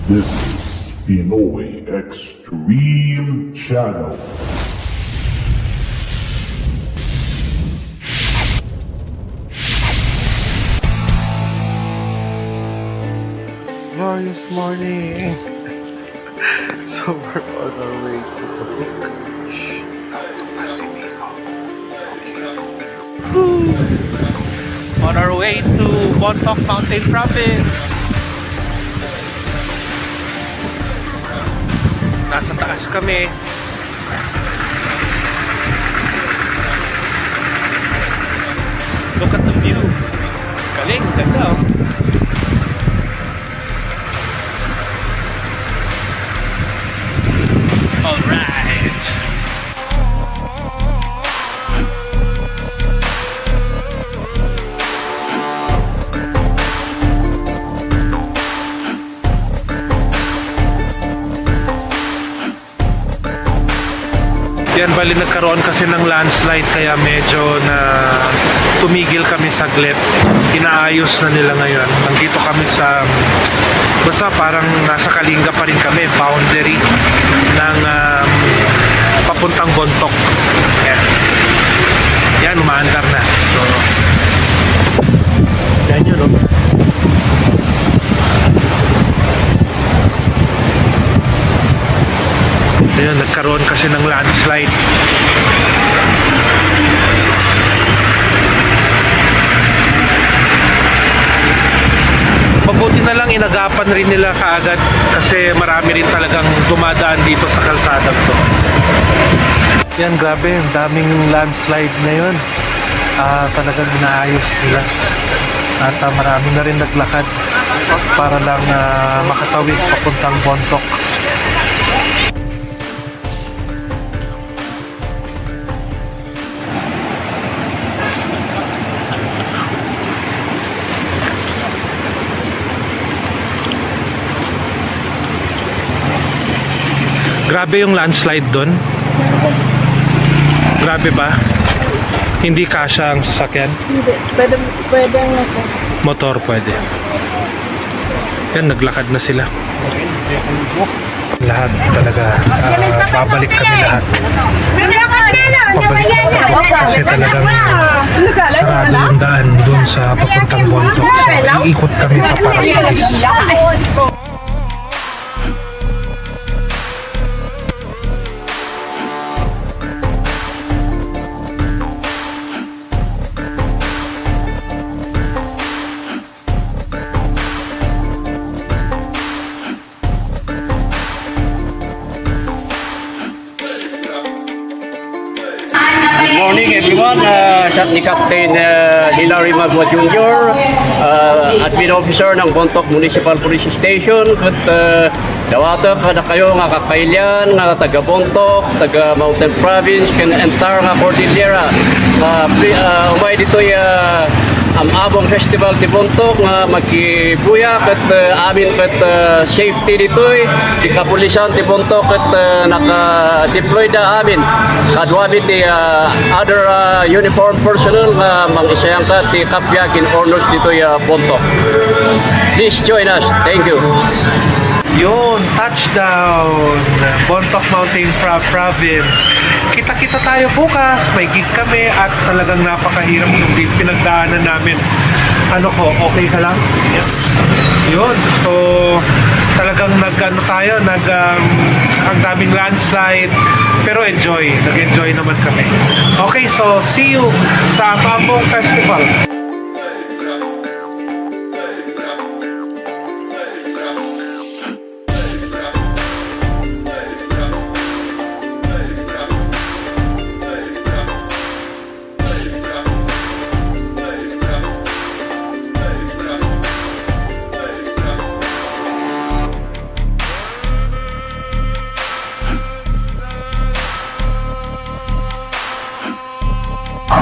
This is Pinoy Extreme Channel. Glorious morning! So we're on our way to the beach. On our way to Bontoc Mountain Province. Nasa taas kami. Look at the view. Galing, ganda oh. Alright. Yan, bali nagkaroon kasi ng landslide kaya medyo na tumigil kami saglit. Inaayos na nila ngayon. Nandito kami sa basta parang nasa Kalinga pa rin kami, boundary ng papuntang Bontoc. Yan. Yan, umaandar na. So, yan yun, no? Ayan, nagkaroon kasi ng landslide. Mabuti na lang inagapan rin nila kaagad kasi marami rin talagang dumadaan dito sa kalsadang to. Yan, grabe, ang daming landslide ngayon. Talagang inaayos nila. At marami na rin naglakad para lang makatawid papuntang Bontoc. Grabe yung landslide doon. Grabe ba? Hindi kasya ang sasakyan? Hindi. Pwede ang Motor pwede. Yan, naglakad na sila. Lahat talaga. Babalik kami lahat. Pabalik kasi talagang sarado yung daan doon sa papuntang Bontoc. So, iikot kami sa Parasalis. Good morning everyone, siya ni Captain Hilary Magua Jr., Admin Officer ng Bontoc Municipal Police Station. At dawata kada kayo nga kakailan, nga taga Bontoc, taga Mountain Province, kan entire nga Cordillera. Umay dito'y Abong Festival di Bontoc nga magkibuyak at amin kat safety dito'y di kapulisan di Bontoc at naka-deploy na amin kadwabit di other uniform personnel nga mang-isayang kat di kapyak in honors dito'y Bontoc. Please join us. Thank you. Yun, touchdown! Bontoc Mountain Province. Kita-kita tayo bukas. May gig kami at talagang napakahirap yung pinagdaanan namin. Ano ko, okay ka lang? Yes. Yun. So, talagang ang daming landslide. Pero nag-enjoy naman kami. Okay, so see you sa Abong Festival.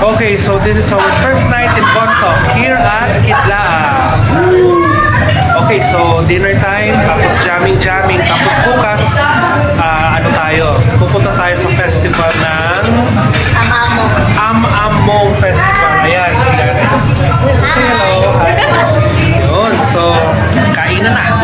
Okay, so this is our first night in Bontoc here at Kidlaan. Okay, so dinner time, tapos jamming, tapos bukas, pupunta tayo sa festival ng Am-Among Festival. Ayan, sila. Hello, hi. Yun, so kain kainan na.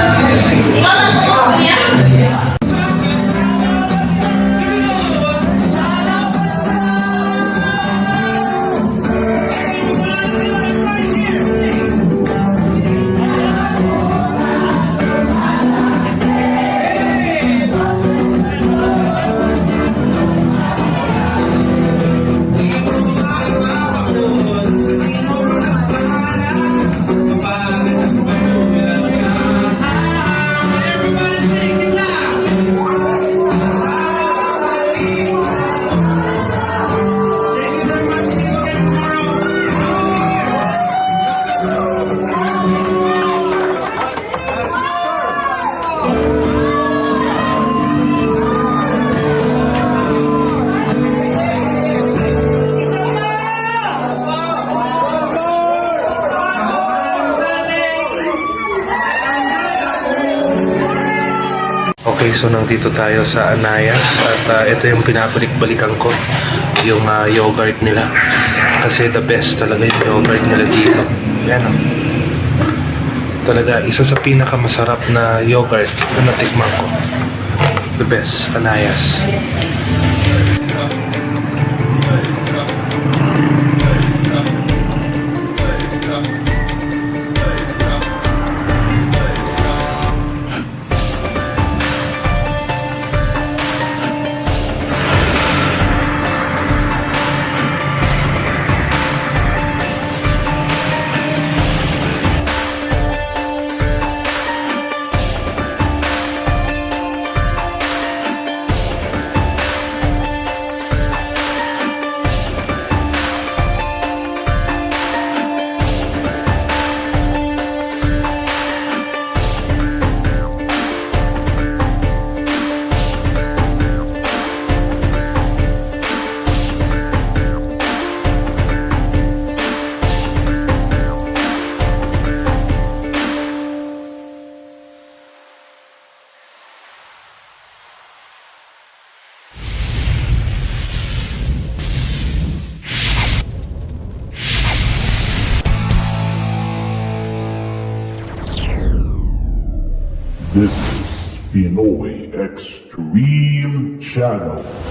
Okay, so nandito tayo sa Anayas at ito yung pinabalik-balikan ko, yung yogurt nila. Kasi the best talaga yung yogurt nila dito. Yan o. Talaga, isa sa pinakamasarap na yogurt na natikman ko. The best, Anayas. This is Pinoy Extreme Channel.